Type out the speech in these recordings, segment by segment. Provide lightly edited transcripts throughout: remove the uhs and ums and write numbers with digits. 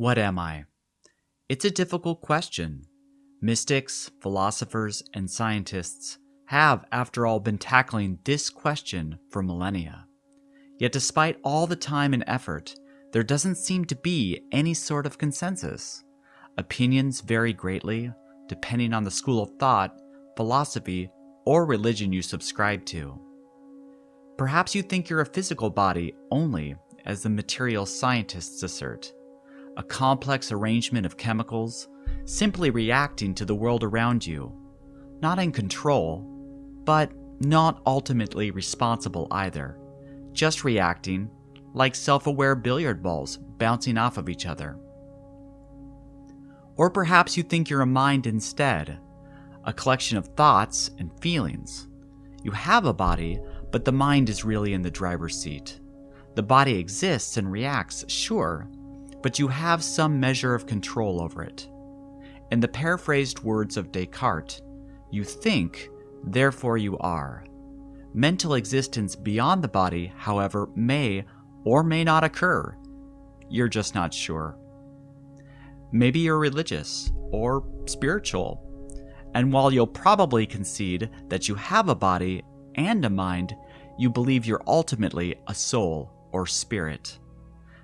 What am I? It's a difficult question. Mystics, philosophers, and scientists have, after all, been tackling this question for millennia. Yet despite all the time and effort, there doesn't seem to be any sort of consensus. Opinions vary greatly, depending on the school of thought, philosophy, or religion you subscribe to. Perhaps you think you're a physical body only, as the material scientists assert, a complex arrangement of chemicals, simply reacting to the world around you, not in control, but not ultimately responsible either, just reacting like self-aware billiard balls bouncing off of each other. Or perhaps you think you're a mind instead, a collection of thoughts and feelings. You have a body, but the mind is really in the driver's seat. The body exists and reacts, sure, but you have some measure of control over it. In the paraphrased words of Descartes, you think, therefore you are. Mental existence beyond the body, however, may or may not occur. You're just not sure. Maybe you're religious or spiritual, and while you'll probably concede that you have a body and a mind, you believe you're ultimately a soul or spirit.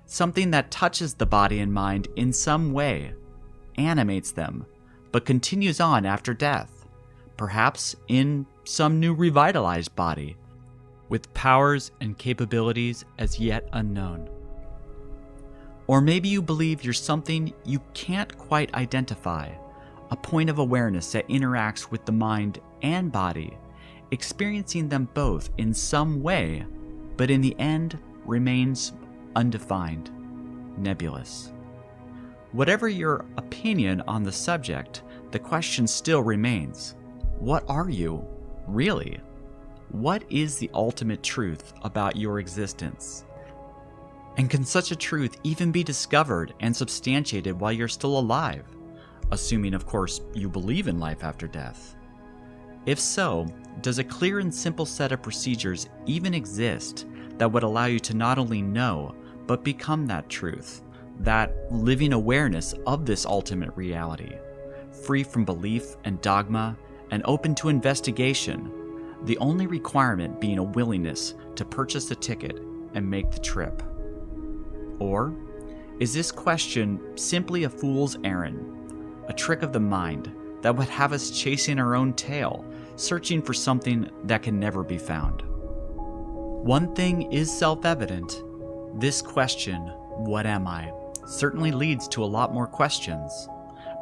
Something that touches the body and mind in some way, animates them, but continues on after death, perhaps in some new revitalized body, with powers and capabilities as yet unknown. Or maybe you believe you're something you can't quite identify, a point of awareness that interacts with the mind and body, experiencing them both in some way, but in the end remains undefined, nebulous. Whatever your opinion on the subject, the question still remains, what are you, really? What is the ultimate truth about your existence? And can such a truth even be discovered and substantiated while you're still alive? Assuming, of course, you believe in life after death. If so, does a clear and simple set of procedures even exist that would allow you to not only know, but become that truth, that living awareness of this ultimate reality, free from belief and dogma and open to investigation, the only requirement being a willingness to purchase the ticket and make the trip? Or is this question simply a fool's errand, a trick of the mind that would have us chasing our own tail, searching for something that can never be found? One thing is self-evident. This question, what am I, certainly leads to a lot more questions,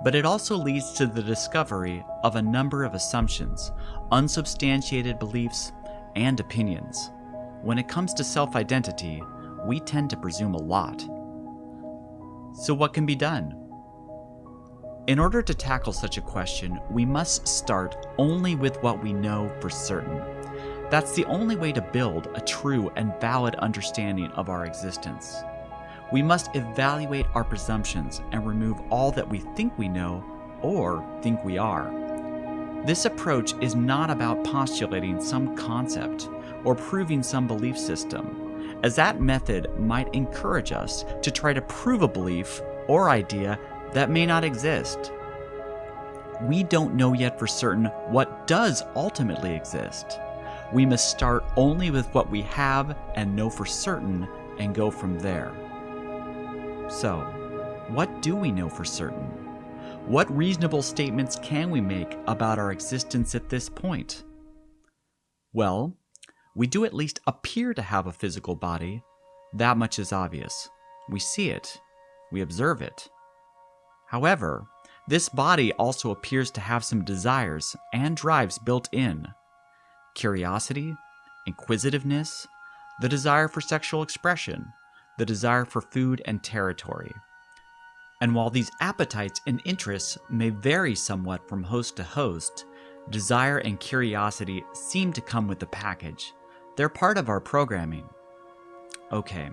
but it also leads to the discovery of a number of assumptions, unsubstantiated beliefs, and opinions. When it comes to self-identity, we tend to presume a lot. So what can be done? In order to tackle such a question, we must start only with what we know for certain. That's the only way to build a true and valid understanding of our existence. We must evaluate our presumptions and remove all that we think we know or think we are. This approach is not about postulating some concept or proving some belief system, as that method might encourage us to try to prove a belief or idea that may not exist. We don't know yet for certain what does ultimately exist. We must start only with what we have and know for certain and go from there. So, what do we know for certain? What reasonable statements can we make about our existence at this point? Well, we do at least appear to have a physical body. That much is obvious. We see it. We observe it. However, this body also appears to have some desires and drives built in. Curiosity, inquisitiveness, the desire for sexual expression, the desire for food and territory. And while these appetites and interests may vary somewhat from host to host, desire and curiosity seem to come with the package. They're part of our programming. Okay,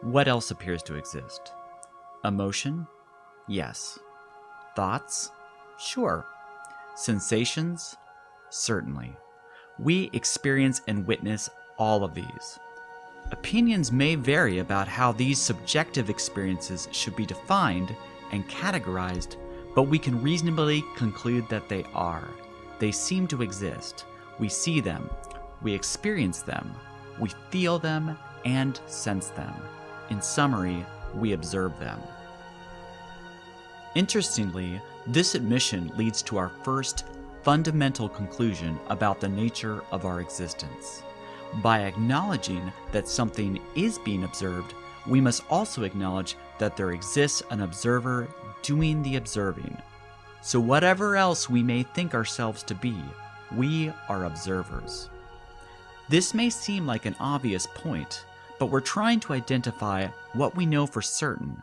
what else appears to exist? Emotion? Yes. Thoughts? Sure. Sensations? Certainly. We experience and witness all of these. Opinions may vary about how these subjective experiences should be defined and categorized, but we can reasonably conclude that they are. They seem to exist. We see them, we experience them, we feel them, and sense them. In summary, we observe them. Interestingly, this admission leads to our first fundamental conclusion about the nature of our existence. By acknowledging that something is being observed, we must also acknowledge that there exists an observer doing the observing. So whatever else we may think ourselves to be, we are observers. This may seem like an obvious point, but we're trying to identify what we know for certain.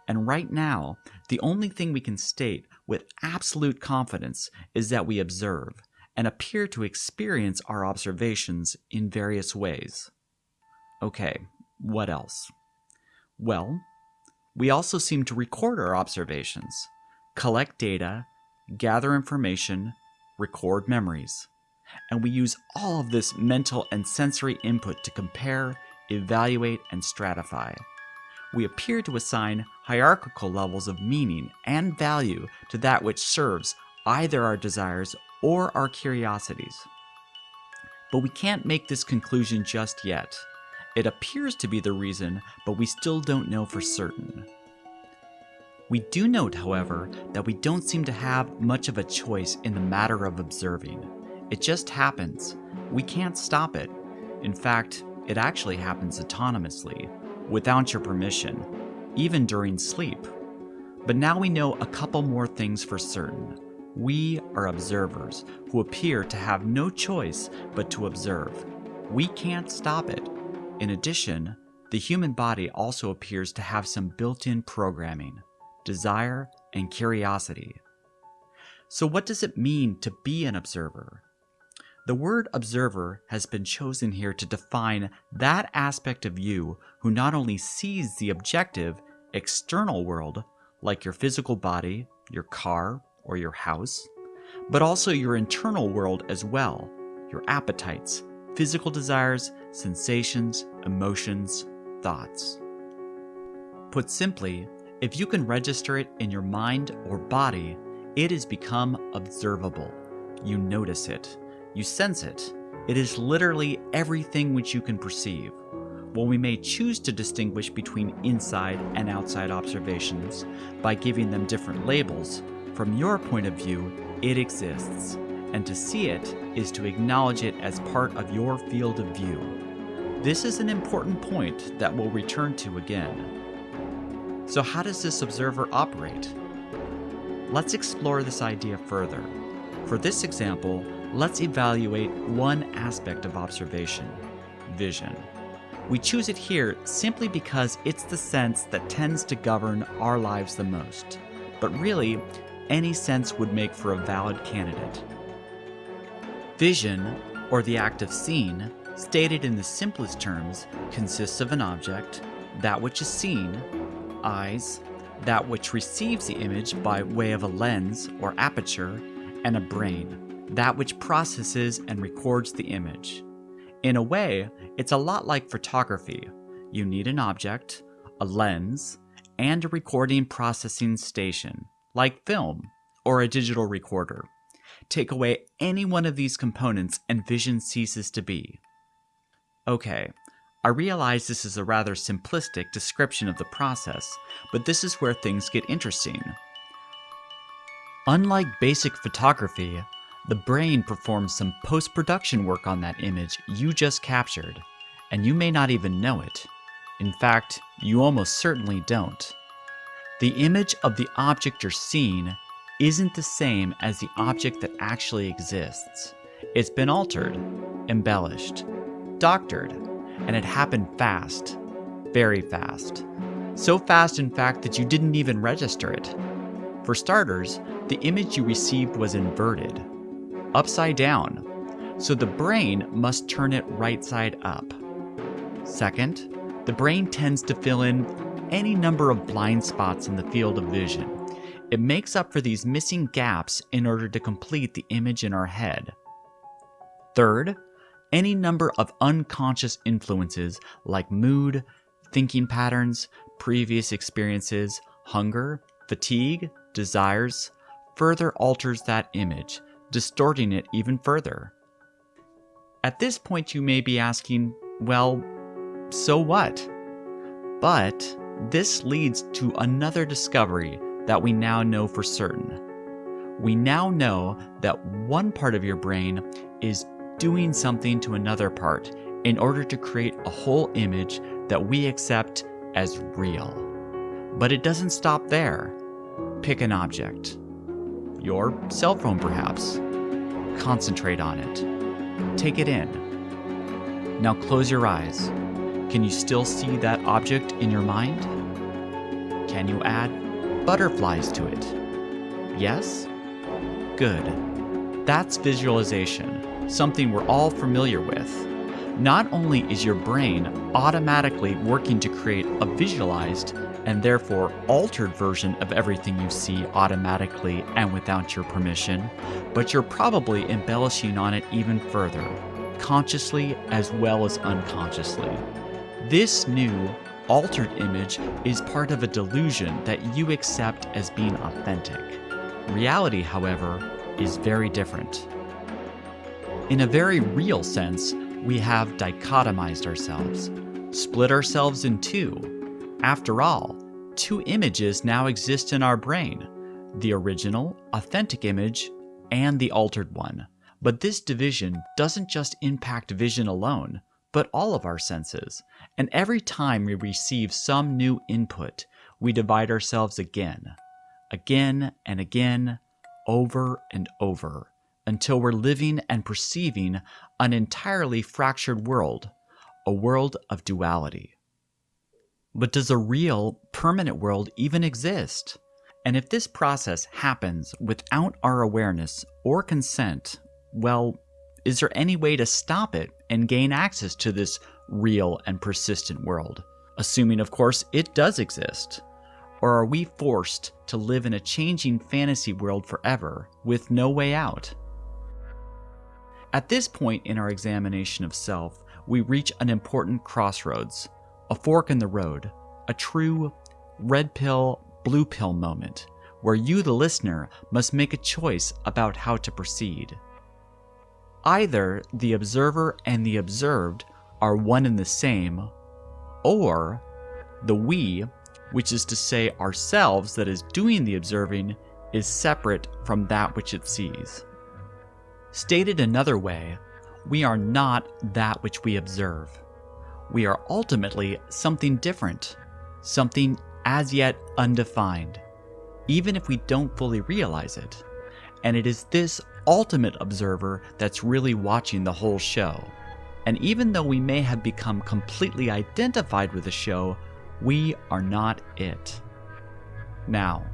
And right now, the only thing we can state with absolute confidence is that we observe and appear to experience our observations in various ways. Okay, what else? Well, we also seem to record our observations, collect data, gather information, record memories. And we use all of this mental and sensory input to compare, evaluate, and stratify. We appear to assign hierarchical levels of meaning and value to that which serves either our desires or our curiosities. But we can't make this conclusion just yet. It appears to be the reason, but we still don't know for certain. We do note, however, that we don't seem to have much of a choice in the matter of observing. It just happens. We can't stop it. In fact, it actually happens autonomously, without your permission, even during sleep. But now we know a couple more things for certain. We are observers who appear to have no choice but to observe. We can't stop it. In addition, the human body also appears to have some built-in programming, desire, and curiosity. So what does it mean to be an observer? The word observer has been chosen here to define that aspect of you who not only sees the objective, external world, like your physical body, your car, or your house, but also your internal world as well, your appetites, physical desires, sensations, emotions, thoughts. Put simply, if you can register it in your mind or body, it has become observable. You notice it. You sense it. It is literally everything which you can perceive. While we may choose to distinguish between inside and outside observations by giving them different labels, from your point of view, it exists, and to see it is to acknowledge it as part of your field of view. This is an important point that we'll return to again. So how does this observer operate? Let's explore this idea further. For this example, let's evaluate one aspect of observation, vision. We choose it here simply because it's the sense that tends to govern our lives the most. But really, any sense would make for a valid candidate. Vision, or the act of seeing, stated in the simplest terms, consists of an object, that which is seen, eyes, that which receives the image by way of a lens or aperture, and a brain, that which processes and records the image. In a way, it's a lot like photography. You need an object, a lens, and a recording processing station, like film or a digital recorder. Take away any one of these components and vision ceases to be. Okay, I realize this is a rather simplistic description of the process, but this is where things get interesting. Unlike basic photography, the brain performs some post-production work on that image you just captured, and you may not even know it. In fact, you almost certainly don't. The image of the object you're seeing isn't the same as the object that actually exists. It's been altered, embellished, doctored, and it happened fast, very fast. So fast, in fact, that you didn't even register it. For starters, the image you received was inverted, upside down, so the brain must turn it right side up. Second, the brain tends to fill in any number of blind spots in the field of vision. It makes up for these missing gaps in order to complete the image in our head. Third, any number of unconscious influences like mood, thinking patterns, previous experiences, hunger, fatigue, desires, further alters that image, distorting it even further. At this point, you may be asking, well, so what? But this leads to another discovery that we now know for certain. We now know that one part of your brain is doing something to another part in order to create a whole image that we accept as real. But it doesn't stop there. Pick an object. Your cell phone, perhaps. Concentrate on it. Take it in. Now close your eyes. Can you still see that object in your mind? Can you add butterflies to it? Yes? Good. That's visualization, something we're all familiar with. Not only is your brain automatically working to create a visualized and therefore altered version of everything you see automatically and without your permission, but you're probably embellishing on it even further, consciously as well as unconsciously. This new, altered image is part of a delusion that you accept as being authentic. Reality, however, is very different. In a very real sense, we have dichotomized ourselves, split ourselves in two. After all, two images now exist in our brain, the original, authentic image and the altered one. But this division doesn't just impact vision alone, but all of our senses. And every time we receive some new input, we divide ourselves again and again, over and over, until we're living and perceiving an entirely fractured world, a world of duality. But does a real, permanent world even exist? And if this process happens without our awareness or consent, well, is there any way to stop it and gain access to this real and persistent world? Assuming, of course, it does exist. Or are we forced to live in a changing fantasy world forever with no way out? At this point in our examination of self, we reach an important crossroads, a fork in the road, a true red pill, blue pill moment, where you, the listener, must make a choice about how to proceed. Either the observer and the observed are one and the same, or the we, which is to say ourselves that is doing the observing, is separate from that which it sees. Stated another way, we are not that which we observe. We are ultimately something different, something as yet undefined, even if we don't fully realize it. And it is this ultimate observer that's really watching the whole show. And even though we may have become completely identified with the show, we are not it. Now,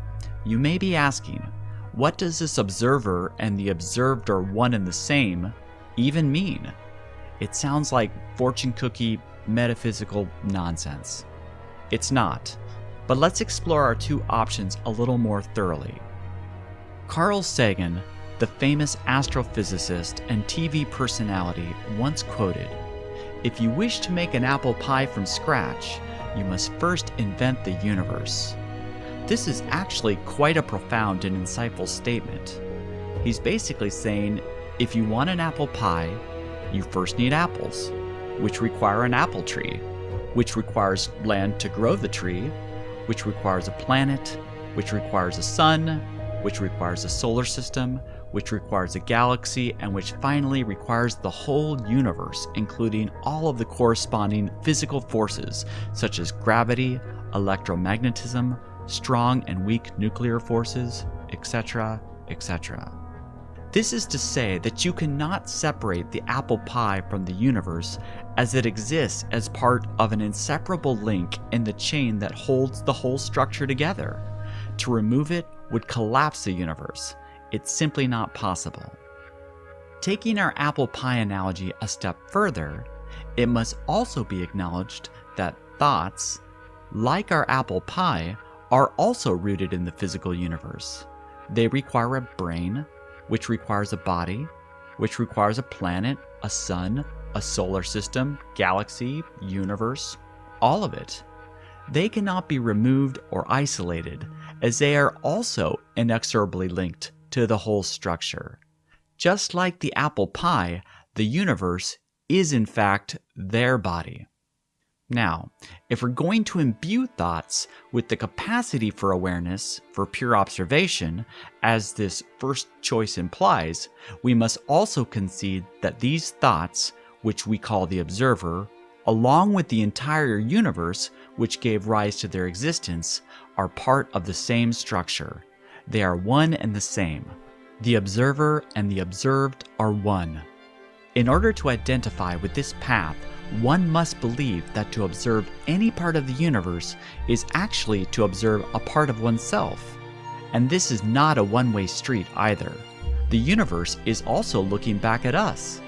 you may be asking, what does this observer and the observed are one and the same even mean? It sounds like fortune cookie metaphysical nonsense. It's not, but let's explore our two options a little more thoroughly. Carl Sagan, the famous astrophysicist and TV personality, once quoted, "If you wish to make an apple pie from scratch, you must first invent the universe." This is actually quite a profound and insightful statement. He's basically saying, if you want an apple pie, you first need apples, which require an apple tree, which requires land to grow the tree, which requires a planet, which requires a sun, which requires a solar system, which requires a galaxy, and which finally requires the whole universe, including all of the corresponding physical forces, such as gravity, electromagnetism, strong and weak nuclear forces, etc., etc. This is to say that you cannot separate the apple pie from the universe, as it exists as part of an inseparable link in the chain that holds the whole structure together. To remove it would collapse the universe. It's simply not possible. Taking our apple pie analogy a step further, it must also be acknowledged that thoughts, like our apple pie, are also rooted in the physical universe. They require a brain, which requires a body, which requires a planet, a sun, a solar system, galaxy, universe, all of it. They cannot be removed or isolated, as they are also inexorably linked to the whole structure. Just like the apple pie, the universe is in fact their body. Now, if we're going to imbue thoughts with the capacity for awareness, for pure observation, as this first choice implies, we must also concede that these thoughts, which we call the observer, along with the entire universe which gave rise to their existence, are part of the same structure. They are one and the same. The observer and the observed are one. In order to identify with this path, one must believe that to observe any part of the universe is actually to observe a part of oneself. And this is not a one-way street either. The universe is also looking back at us.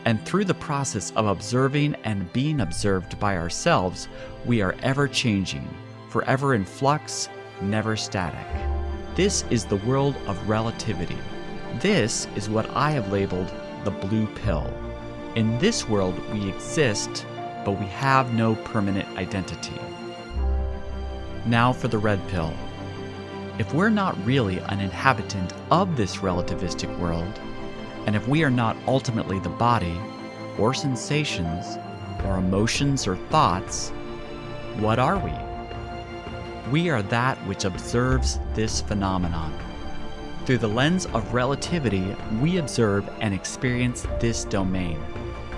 And through the process of observing and being observed by ourselves, we are ever changing, forever in flux, never static. This is the world of relativity. This is what I have labeled the blue pill. In this world, we exist, but we have no permanent identity. Now for the red pill. If we're not really an inhabitant of this relativistic world, and if we are not ultimately the body, or sensations, or emotions or thoughts, what are we? We are that which observes this phenomenon. Through the lens of relativity, we observe and experience this domain.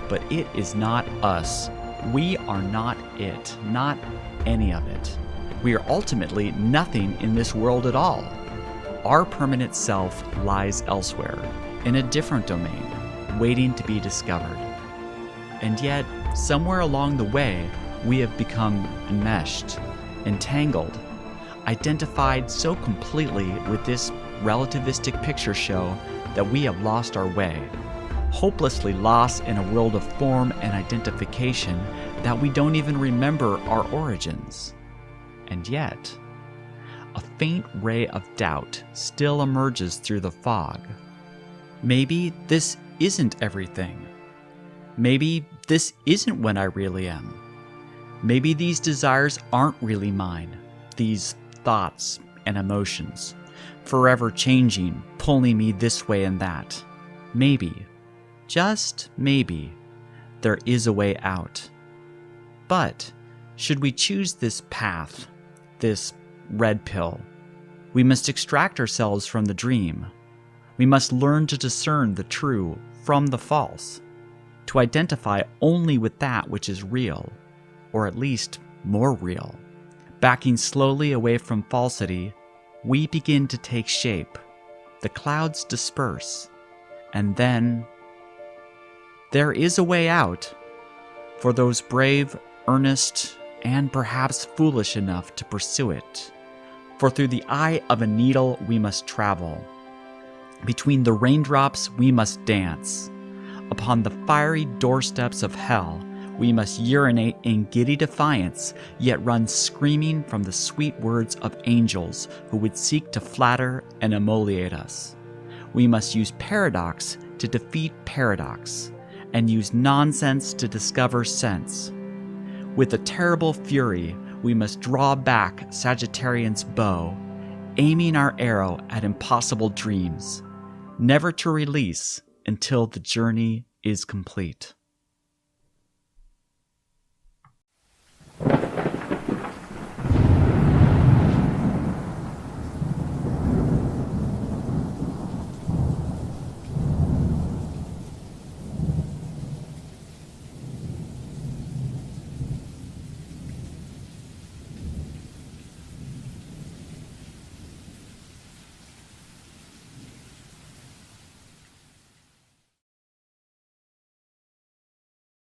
But it is not us. We are not it, not any of it. We are ultimately nothing in this world at all. Our permanent self lies elsewhere, in a different domain, waiting to be discovered. And yet, somewhere along the way, we have become enmeshed, entangled, identified so completely with this relativistic picture show that we have lost our way. Hopelessly lost in a world of form and identification that we don't even remember our origins. And yet, a faint ray of doubt still emerges through the fog. Maybe this isn't everything. Maybe this isn't what I really am. Maybe these desires aren't really mine, these thoughts and emotions, forever changing, pulling me this way and that. Maybe, just maybe, there is a way out. But should we choose this path, this red pill, we must extract ourselves from the dream. We must learn to discern the true from the false, to identify only with that which is real, or at least more real. Backing slowly away from falsity, we begin to take shape. The clouds disperse, and then there is a way out for those brave, earnest, and perhaps foolish enough to pursue it. For through the eye of a needle we must travel. Between the raindrops we must dance. Upon the fiery doorsteps of hell we must urinate in giddy defiance, yet run screaming from the sweet words of angels who would seek to flatter and emoliate us. We must use paradox to defeat paradox, and use nonsense to discover sense. With a terrible fury, we must draw back Sagittarian's bow, aiming our arrow at impossible dreams, never to release until the journey is complete.